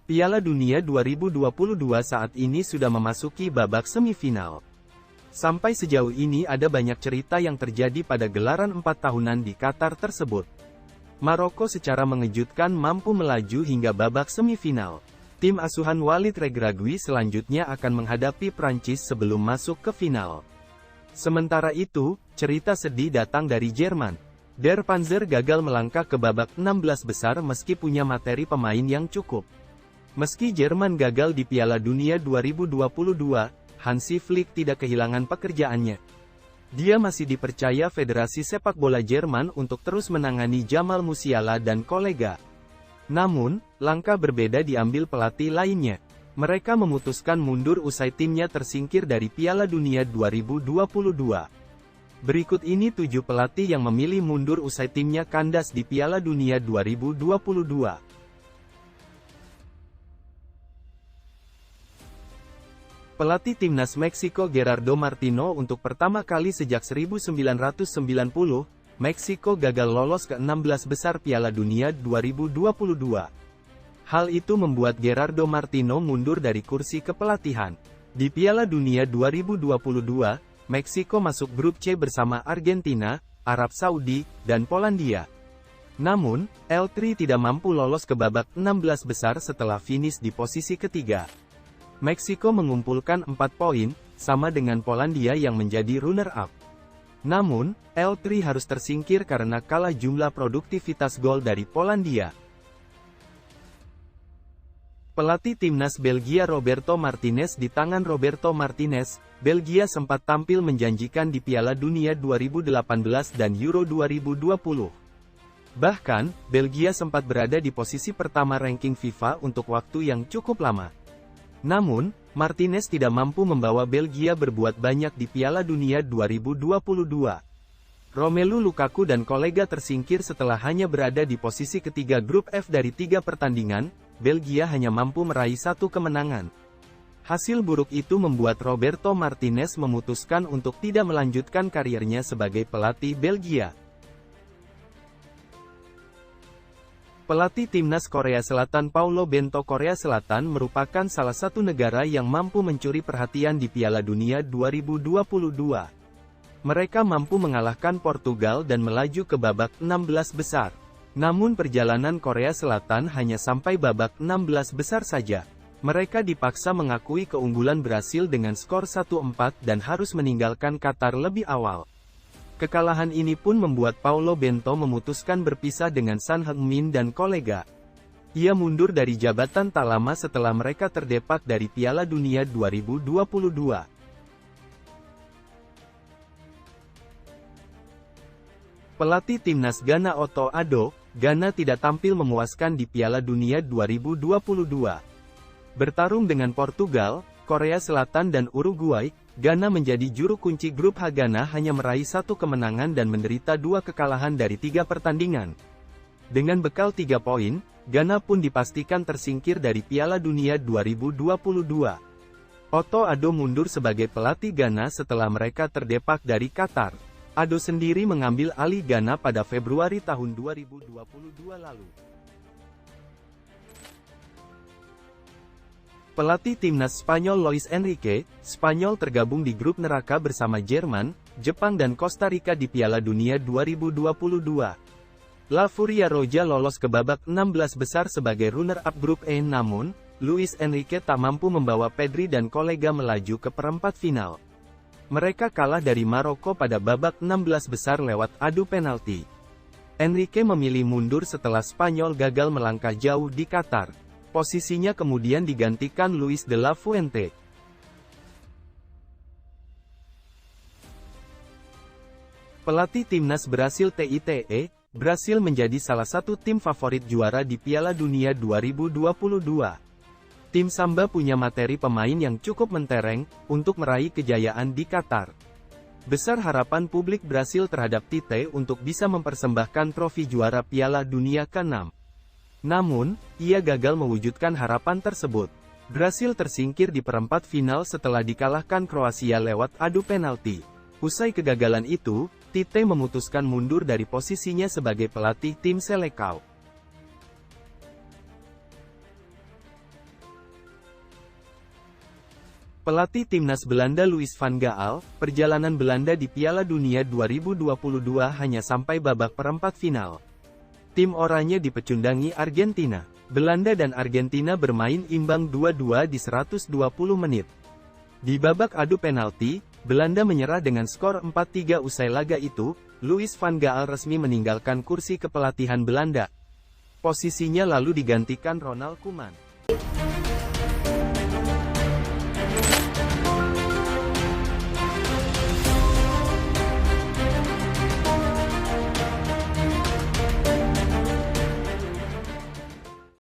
Piala Dunia 2022 saat ini sudah memasuki babak semifinal. Sampai sejauh ini ada banyak cerita yang terjadi pada gelaran 4 tahunan di Qatar tersebut. Maroko secara mengejutkan mampu melaju hingga babak semifinal. Tim asuhan Walid Regragui selanjutnya akan menghadapi Prancis sebelum masuk ke final. Sementara itu, cerita sedih datang dari Jerman. Der Panzer gagal melangkah ke babak 16 besar meski punya materi pemain yang cukup. Meski Jerman gagal di Piala Dunia 2022, Hansi Flick tidak kehilangan pekerjaannya. Dia masih dipercaya Federasi Sepak Bola Jerman untuk terus menangani Jamal Musiala dan kolega. Namun, langkah berbeda diambil pelatih lainnya. Mereka memutuskan mundur usai timnya tersingkir dari Piala Dunia 2022. Berikut ini 7 pelatih yang memilih mundur usai timnya kandas di Piala Dunia 2022. Pelatih timnas Meksiko Gerardo Martino untuk pertama kali sejak 1990, Meksiko gagal lolos ke 16 besar Piala Dunia 2022. Hal itu membuat Gerardo Martino mundur dari kursi kepelatihan. Di Piala Dunia 2022, Meksiko masuk grup C bersama Argentina, Arab Saudi, dan Polandia. Namun, El Tri tidak mampu lolos ke babak 16 besar setelah finish di posisi ketiga. Meksiko mengumpulkan 4 poin, sama dengan Polandia yang menjadi runner-up. Namun, El Tri harus tersingkir karena kalah jumlah produktivitas gol dari Polandia. Pelatih timnas Belgia Roberto Martinez di tangan Roberto Martinez, Belgia sempat tampil menjanjikan di Piala Dunia 2018 dan Euro 2020. Bahkan, Belgia sempat berada di posisi pertama ranking FIFA untuk waktu yang cukup lama. Namun, Martinez tidak mampu membawa Belgia berbuat banyak di Piala Dunia 2022. Romelu Lukaku dan kolega tersingkir setelah hanya berada di posisi ketiga grup F dari 3 pertandingan. Belgia hanya mampu meraih 1 kemenangan. Hasil buruk itu membuat Roberto Martinez memutuskan untuk tidak melanjutkan karirnya sebagai pelatih Belgia. Pelatih timnas Korea Selatan Paulo Bento Korea Selatan merupakan salah satu negara yang mampu mencuri perhatian di Piala Dunia 2022. Mereka mampu mengalahkan Portugal dan melaju ke babak 16 besar. Namun perjalanan Korea Selatan hanya sampai babak 16 besar saja. Mereka dipaksa mengakui keunggulan Brasil dengan skor 1-4 dan harus meninggalkan Qatar lebih awal. Kekalahan ini pun membuat Paulo Bento memutuskan berpisah dengan Son Heung-min dan kolega. Ia mundur dari jabatan tak lama setelah mereka terdepak dari Piala Dunia 2022. Pelatih timnas Ghana Otto Addo, Ghana tidak tampil memuaskan di Piala Dunia 2022. Bertarung dengan Portugal, Korea Selatan dan Uruguay, Ghana menjadi juru kunci grup H. Ghana hanya meraih 1 kemenangan dan menderita 2 kekalahan dari 3 pertandingan. Dengan bekal 3 poin, Ghana pun dipastikan tersingkir dari Piala Dunia 2022. Otto Addo mundur sebagai pelatih Ghana setelah mereka terdepak dari Qatar. Addo sendiri mengambil alih Ghana pada Februari tahun 2022 lalu. Pelatih timnas Spanyol Luis Enrique, Spanyol tergabung di grup neraka bersama Jerman, Jepang dan Costa Rica di Piala Dunia 2022. La Furia Roja lolos ke babak 16 besar sebagai runner-up grup E, namun, Luis Enrique tak mampu membawa Pedri dan kolega melaju ke perempat final. Mereka kalah dari Maroko pada babak 16 besar lewat adu penalti. Enrique memilih mundur setelah Spanyol gagal melangkah jauh di Qatar. Posisinya kemudian digantikan Luis de la Fuente. Pelatih timnas Brasil TITE, Brasil menjadi salah satu tim favorit juara di Piala Dunia 2022. Tim Samba punya materi pemain yang cukup mentereng untuk meraih kejayaan di Qatar. Besar harapan publik Brasil terhadap Tite untuk bisa mempersembahkan trofi juara Piala Dunia ke-6. Namun, ia gagal mewujudkan harapan tersebut. Brasil tersingkir di perempat final setelah dikalahkan Kroasia lewat adu penalti. Usai kegagalan itu, Tite memutuskan mundur dari posisinya sebagai pelatih tim Seleção. Pelatih timnas Belanda Louis van Gaal, perjalanan Belanda di Piala Dunia 2022 hanya sampai babak perempat final. Tim oranye dipecundangi Argentina. Belanda dan Argentina bermain imbang 2-2 di 120 menit. Di babak adu penalti, Belanda menyerah dengan skor 4-3 usai laga itu. Louis van Gaal resmi meninggalkan kursi kepelatihan Belanda. Posisinya lalu digantikan Ronald Koeman.